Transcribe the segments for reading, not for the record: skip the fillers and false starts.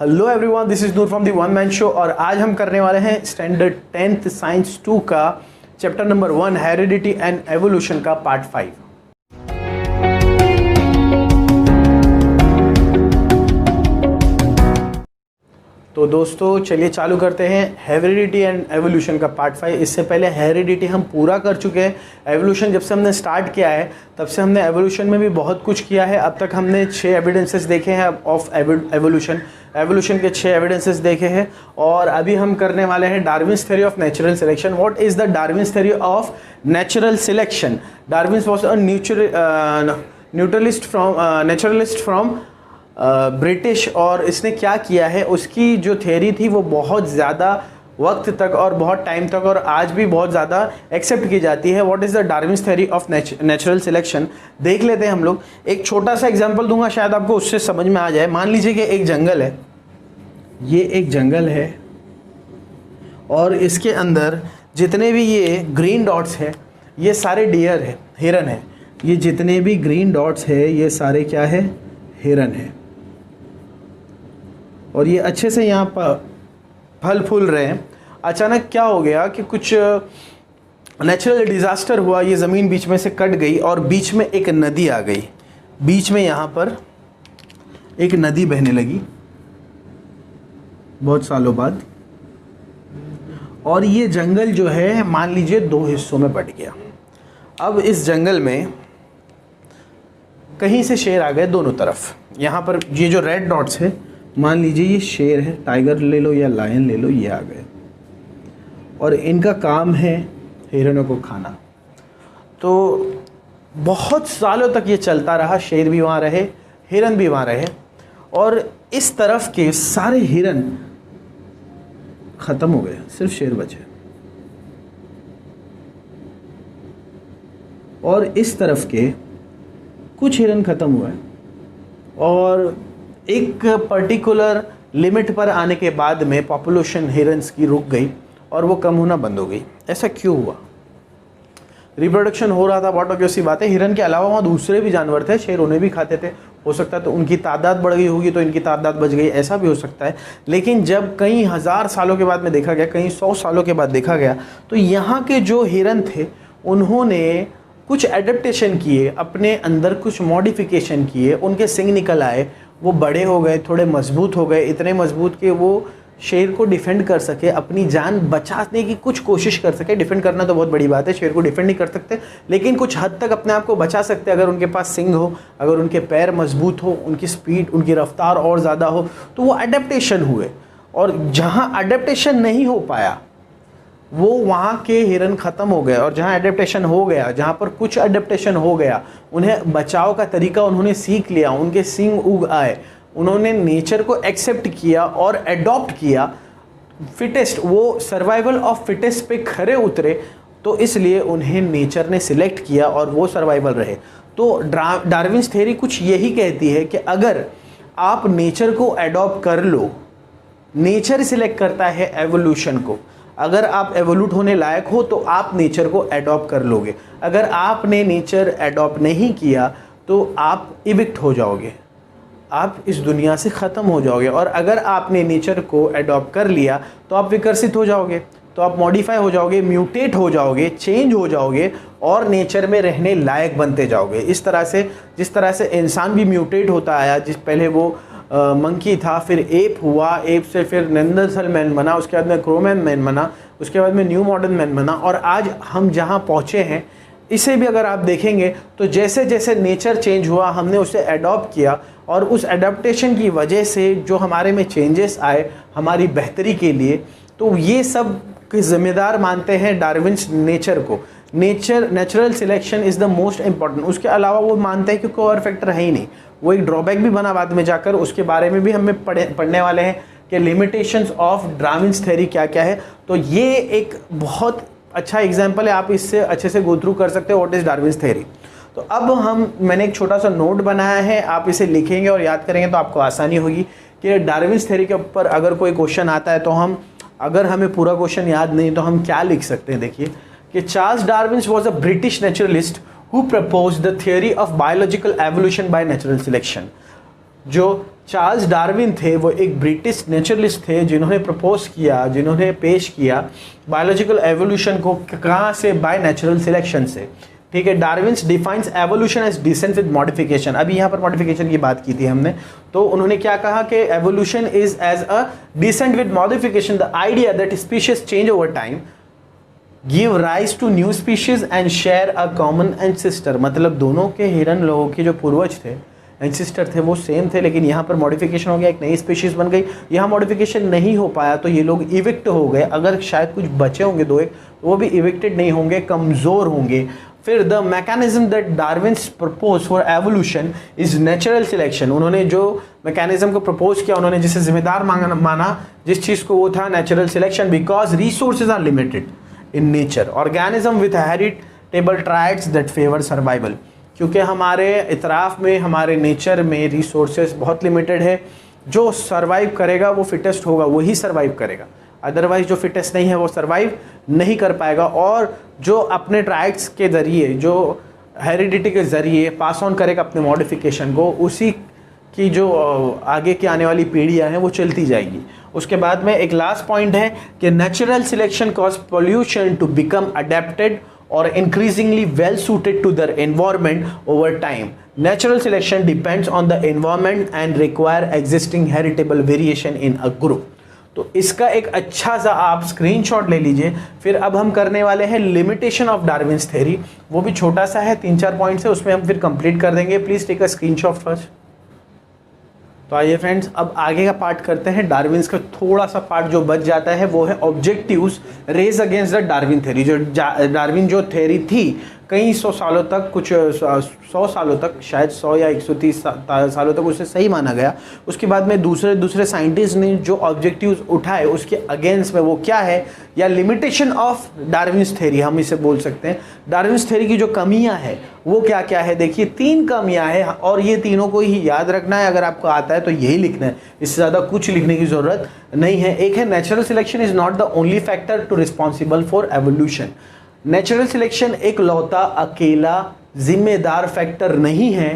Hello everyone, this is Noor from the one man show और आज हम करने वाले हैं स्टैंडर्ड 10th साइंस 2 का chapter number 1 heredity and evolution का पार्ट 5। तो दोस्तों चलिए चालू करते हैं हेरिडिटी एंड एवोल्यूशन का पार्ट 5। इससे पहले हेरिडिटी हम पूरा कर चुके हैं। एवोल्यूशन जब से हमने स्टार्ट किया है तब से हमने एवोल्यूशन में भी बहुत कुछ किया है। अब तक हमने 6 एविडेंसेस देखे हैं ऑफ एवोल्यूशन के 6 एविडेंसेस देखे हैं और अभी हम करने वाले हैं Darwin's theory of natural selection. What is the Darwin's theory of natural selection? Darwin was a naturalist from British और इसने क्या किया है, उसकी जो थ्योरी थी वो बहुत ज़्यादा वक्त तक और बहुत टाइम तक और आज भी बहुत ज़्यादा एक्सेप्ट की जाती है। What is the Darwin's theory of natural selection देख लेते हैं हम लोग। एक छोटा सा एग्जांपल दूंगा, शायद आपको उससे समझ में आ जाए। मान लीजिए कि एक जंगल है, ये एक जंगल है और इसके अंदर जितने भी ये ग्रीन डॉट्स है ये सारे डियर है, हिरन है। ये जितने भी ग्रीन डॉट्स है ये सारे क्या है, हिरन है। और ये अच्छे से यहाँ पर फल फूल रहे हैं। अचानक क्या हो गया कि कुछ नेचुरल डिज़ास्टर हुआ, ये ज़मीन बीच में से कट गई और बीच में एक नदी आ गई। बीच में यहाँ पर एक नदी बहने लगी बहुत सालों बाद और ये जंगल जो है मान लीजिए 2 हिस्सों में बट गया। अब इस जंगल में कहीं से शेर आ गए दोनों तरफ। यहाँ पर ये जो रेड डॉट्स है मान लीजिए ये शेर है, टाइगर ले लो या लायन ले लो, ये आ गए और इनका काम है हिरणों को खाना। तो बहुत सालों तक ये चलता रहा, शेर भी वहाँ रहे, हिरन भी वहाँ रहे और इस तरफ के सारे हिरन ख़त्म हो गए, सिर्फ शेर बचे। और इस तरफ के कुछ हिरन ख़त्म हुए और एक पर्टिकुलर लिमिट पर आने के बाद में पॉपुलेशन हिरन्स की रुक गई और वो कम होना बंद हो गई। ऐसा क्यों हुआ? रिप्रोडक्शन हो रहा था, बहुत ऑब्वियस सी बात है। हिरन के अलावा वहाँ दूसरे भी जानवर थे, शेर उन्हें भी खाते थे। हो सकता है तो उनकी तादाद बढ़ गई होगी तो इनकी तादाद बच गई, ऐसा भी हो सकता है। लेकिन जब कई हज़ार सालों के बाद में देखा गया, कई 100 सालों के बाद देखा गया, तो यहाँ के जो हिरन थे उन्होंने कुछ एडेप्टेशन किए, अपने अंदर कुछ मॉडिफिकेशन किए, उनके सिंग निकल आए, वो बड़े हो गए, थोड़े मजबूत हो गए, इतने मजबूत कि वो शेर को डिफेंड कर सके, अपनी जान बचाने की कुछ कोशिश कर सके। डिफेंड करना तो बहुत बड़ी बात है, शेर को डिफेंड नहीं कर सकते लेकिन कुछ हद तक अपने आप को बचा सकते अगर उनके पास सिंग हो, अगर उनके पैर मजबूत हो, उनकी स्पीड, उनकी रफ्तार और ज़्यादा हो। तो वो अडेप्टेशन हुए और जहाँ अडेप्टेशन नहीं हो पाया वो वहाँ के हिरन ख़त्म हो गए और जहाँ एडेप्टेशन हो गया, जहाँ पर कुछ एडेप्टेशन हो गया, उन्हें बचाव का तरीका उन्होंने सीख लिया, उनके सींग उग आए, उन्होंने नेचर को एक्सेप्ट किया और एडॉप्ट किया। फिटेस्ट, वो सर्वाइवल ऑफ फिटेस्ट पे खरे उतरे, तो इसलिए उन्हें नेचर ने सिलेक्ट किया और वो सर्वाइवल रहे। तो डार्विन्स थ्योरी कुछ यही कहती है कि अगर आप नेचर को एडॉप्ट कर लो, नेचर सिलेक्ट करता है एवोल्यूशन को। अगर आप एवोल्यूट होने लायक हो तो आप नेचर को एडॉप्ट कर लोगे। अगर आपने नेचर एडॉप्ट नहीं किया तो आप इविक्ट हो जाओगे, आप इस दुनिया से ख़त्म हो जाओगे। और अगर आपने नेचर को एडॉप्ट कर लिया तो आप विकसित हो जाओगे, तो आप मॉडिफाई हो जाओगे, म्यूटेट हो जाओगे, चेंज हो जाओगे और नेचर में रहने लायक बनते जाओगे। इस तरह से, जिस तरह से इंसान भी म्यूटेट होता आया, जिस पहले वो मंकी था, फिर एप हुआ, एप से फिर नेंडरथल मैन बना, उसके बाद में क्रोमैन मैन बना, उसके बाद में न्यू मॉडर्न मैन बना और आज हम जहाँ पहुँचे हैं, इसे भी अगर आप देखेंगे तो जैसे जैसे नेचर चेंज हुआ हमने उसे एडॉप्ट किया और उस एडाप्टेशन की वजह से जो हमारे में चेंजेस आए हमारी बेहतरी के लिए, तो ये सब के ज़िम्मेदार मानते हैं डार्विन्स नेचर को। Natural selection is the most important. उसके अलावा वो मानते हैं कि कोई और फैक्टर है ही नहीं, वो एक ड्रॉबैक भी बना बाद में जाकर, उसके बारे में भी हमें पढ़ने वाले हैं कि लिमिटेशंस ऑफ डार्विन्स थ्योरी क्या क्या है। तो ये एक बहुत अच्छा एग्जाम्पल है, आप इससे अच्छे से गो थ्रू कर सकते हो व्हाट इज़ डार्विन्स थ्योरी। तो अब मैंने एक छोटा सा नोट बनाया है, आप इसे लिखेंगे और याद करेंगे तो आपको आसानी होगी कि डार्विन्स थ्योरी के ऊपर अगर कोई क्वेश्चन आता है तो अगर हमें पूरा क्वेश्चन याद नहीं तो हम क्या लिख सकते हैं। देखिए कि Charles Darwin was a British naturalist who proposed the theory of biological evolution by natural selection। जो चार्ल्स डार्विन थे, वो एक ब्रिटिश नेचुरलिस्ट थे जिन्होंने प्रपोज किया, जिन्होंने पेश किया बायोलॉजिकल एवोल्यूशन को। कहाँ से? बाय नेचुरल सिलेक्शन से। ठीक है, Darwin's defines evolution as descent with modification. अभी यहाँ पर मॉडिफिकेशन की बात की थी हमने, तो उन्होंने क्या कहा कि evolution is as a descent with modification, the idea that species change over time give rise to new species and share a common ancestor. मतलब दोनों के हिरन लोगों के जो पूर्वज थे, एंसेस्टर थे, वो सेम थे, लेकिन यहाँ पर मॉडिफिकेशन हो गया, एक नई स्पीशीज बन गई। यहाँ मॉडिफिकेशन नहीं हो पाया तो ये लोग इविक्ट हो गए। अगर शायद कुछ बचे होंगे दो एक, वो भी इविक्टेड नहीं होंगे, कमज़ोर होंगे। फिर the mechanism that Darwin's propose for evolution is natural selection. उन्होंने जो मैकेनिज्म को प्रपोज किया, उन्होंने जिसे जिम्मेदार माना जिस चीज़ को, वो था natural selection. Because resources are limited in nature, organism with heritable traits that favour survival. क्योंकि हमारे इतराफ़ में, हमारे नेचर में रिसोर्सेज बहुत लिमिटेड है। जो सर्वाइव करेगा वो फिटेस्ट होगा, वही सर्वाइव करेगा। अदरवाइज जो फिटेस्ट नहीं है वो सर्वाइव नहीं कर पाएगा। और जो अपने ट्राइट्स के ज़रिए, जो हेरिडिटी के ज़रिए पास ऑन करेगा अपने मॉडिफिकेशन को, उसी की जो आगे की आने वाली पीढ़ियाँ हैं वो चलती जाएगी। उसके बाद में एक लास्ट पॉइंट है कि natural selection cause pollution to become adapted or increasingly well suited to their environment over time. Natural selection depends on the environment and require existing heritable variation in a group. तो इसका एक अच्छा सा आप screenshot ले लीजिए। फिर अब हम करने वाले हैं लिमिटेशन ऑफ डार्विन्स थ्योरी, वो भी छोटा सा है, 3-4 पॉइंट्स है, उसमें हम फिर कंप्लीट कर देंगे। Please take a screenshot first. तो आइए फ्रेंड्स, अब आगे का पार्ट करते हैं। डार्विन्स का थोड़ा सा पार्ट जो बच जाता है वो है objectives raise against the Darwin theory. जो डार्विन जो थ्योरी थी कई सौ सालों तक, कुछ 100 सालों तक, शायद 100 या 130 सालों तक उसे सही माना गया। उसके बाद में दूसरे साइंटिस्ट ने जो ऑब्जेक्टिव्स उठाए उसके अगेंस्ट में वो क्या है, या लिमिटेशन ऑफ डार्विन्स थ्योरी हम इसे बोल सकते हैं। डार्विन्स थ्योरी की जो कमियां हैं वो क्या क्या है, देखिए 3 कमियां हैं और ये तीनों को ही याद रखना है। अगर आपको आता है तो यही लिखना है, इससे ज़्यादा कुछ लिखने की ज़रूरत नहीं है। एक है natural selection is not the only factor to responsible for evolution. Natural selection एक लौता अकेला जिम्मेदार फैक्टर नहीं है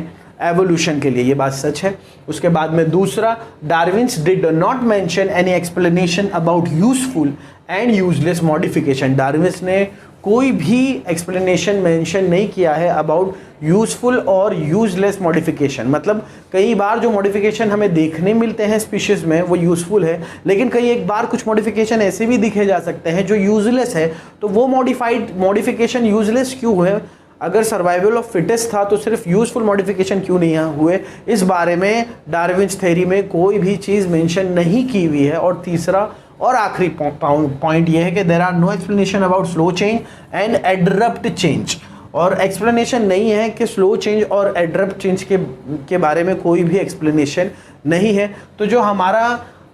एवोल्यूशन के लिए, ये बात सच है। उसके बाद में दूसरा, Darwin's did not mention any explanation about useful and useless modification. Darwin's ने कोई भी एक्सप्लेनेशन मेंशन नहीं किया है अबाउट यूजफुल और यूजलेस मॉडिफिकेशन। मतलब कई बार जो मॉडिफिकेशन हमें देखने मिलते हैं स्पीशीज में वो यूजफुल है, लेकिन कई एक बार कुछ मॉडिफिकेशन ऐसे भी दिखे जा सकते हैं जो यूजलेस है। तो वो मॉडिफिकेशन यूजलेस क्यों है? अगर सर्वाइवल ऑफ फिटेस्ट था तो सिर्फ यूजफुल मॉडिफिकेशन क्यों नहीं हुए? इस बारे में डार्विन्स थ्योरी में कोई भी चीज़ मेंशन नहीं की हुई है। और तीसरा और आखिरी पॉइंट ये है कि there are no explanation about slow change and abrupt change. और एक्सप्लेनेशन नहीं है कि स्लो चेंज और एडरप्ट चेंज के बारे में कोई भी एक्सप्लेनेशन नहीं है। तो जो हमारा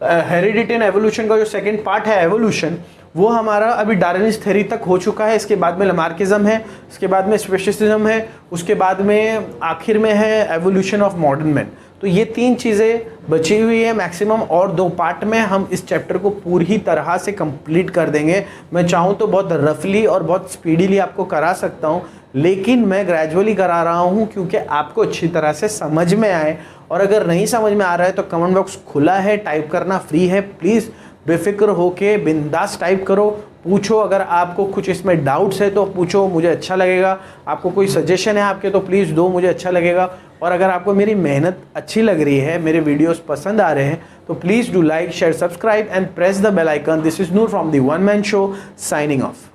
हेरिडिटी एंड एवोल्यूशन का जो सेकंड पार्ट है एवोल्यूशन, वो हमारा अभी डार्विन्स थ्योरी तक हो चुका है। इसके बाद में लमार्किज्म है, उसके बाद में स्पेसिसिज्म है, उसके बाद में आखिर में है एवोल्यूशन ऑफ मॉडर्न मैन। तो ये 3 चीज़ें बची हुई है मैक्सिमम, और 2 पार्ट में हम इस चैप्टर को पूरी तरह से कंप्लीट कर देंगे। मैं चाहूँ तो बहुत रफली और बहुत स्पीडीली आपको करा सकता हूँ, लेकिन मैं ग्रेजुअली करा रहा हूँ क्योंकि आपको अच्छी तरह से समझ में आए। और अगर नहीं समझ में आ रहा है तो कमेंट बॉक्स खुला है, टाइप करना फ्री है। प्लीज़ बेफिक्र होके बिंदास टाइप करो, पूछो। अगर आपको कुछ इसमें डाउट्स है तो पूछो, मुझे अच्छा लगेगा। आपको कोई सजेशन है आपके तो प्लीज़ दो, मुझे अच्छा लगेगा। और अगर आपको मेरी मेहनत अच्छी लग रही है, मेरे वीडियोस पसंद आ रहे हैं, तो please do like, share, subscribe and press the bell icon. This is Noor from the one man show, signing of.